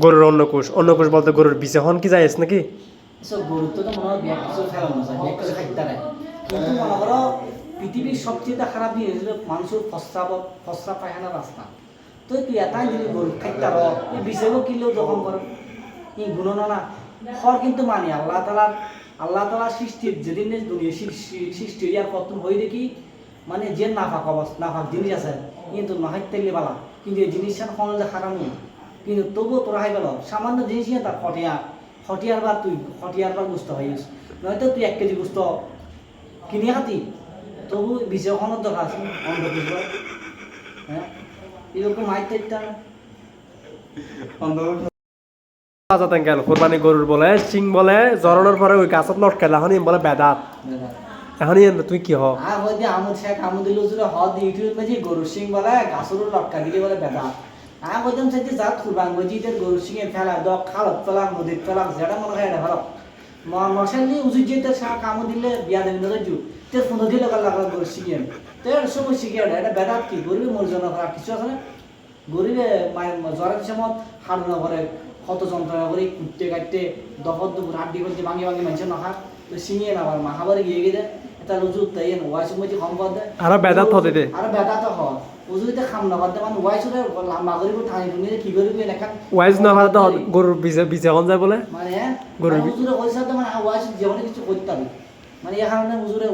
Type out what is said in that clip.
গরুর অন্য কোষ বলতে গরুর বিছে হন কি যাইস নাকি সব গরুর তো মনে হয় ব্যাগ কিছু ফেলানো যায় ব্যাগ কিছু খাইতে দেয় কিন্তু মনে করো পৃথিবীর সবচেয়ে খারাপ জিনিস হলো মানুষের ফসরা পায়খানা রাস্তা তো তুই এটাই যদি গরু খাইতে রো এই বিষয়ও কিনলেও যখন করো এই গুণনা না হর কিন্তু মানি আল্লাহ তালা সৃষ্টির যেদিন দুনিয়া সৃষ্টি আর কত হয়ে দেখি মানে যে নাফাক জিনিস আছে কিন্তু নাহাইতে তেলে বালা কিন্তু এই জিনিসটা কোনো যে খারাপ নেই কিন্তু তবুও তোরা হাই গেল সামান্য জিনিস নিয়ে তার হটিয়ার বার গুস্ত হইস নয়তো তুই 1 কেজি গুস্ত কিনে খাতি তবু বিষয়খনত দরকার আছে অন্ধ বুঝব হ্যাঁ এরকম মাইতে বাজাতেন কেন কোরবানি গরুর বলে সিং বলে জরানোর পরে ওই গাছত লটকাইলে এখন বলে বেদাত এখন তুই কি হ ওই যে আমুদিল ইউটিউব মাঝে গরুর সিং বলে গাছর লটকা দিলে বলে বেদাত বলতাম সাথে যা কুরবান মসজিদের গরু সিংহে ফেলা দক খালত ফেলাম নদীর ফেলাম যেটা মনে হয় এটা ভালো মশালি উজু যেতে কামু দিলে বিয়া দেন যু তের 15 দিলে লাগলো গরু সিংহে তের সময় শিখে এটা বেদাত কি গরিবে মর্যাদা করা কিছু আছে না গরিবে জ্বরের সময় হাড় না করে কত যন্ত্রণা করে কুটতে কাটতে দফর দুপুর হাড্ডি করতে ভাঙি মানুষের নখা তো সিংহে না আবার মাহাবারে গিয়ে গেছে এটা রুজু তাই ওয়াই সময় কম করে আর বেদাত হতে দে আর বেদাত হয় উজুতে খাম না করতে মানে ওয়াই সুরে লাম্বা করিব ঠানি টুনি কি করিব এলাকা ওয়াইজ না হলে তো গরুর বিছে হন যায় বলে মানে উজুরে কইছে মানে ওয়াই জীবনে কিছু করতে হবে মানে এই কারণে উজুরে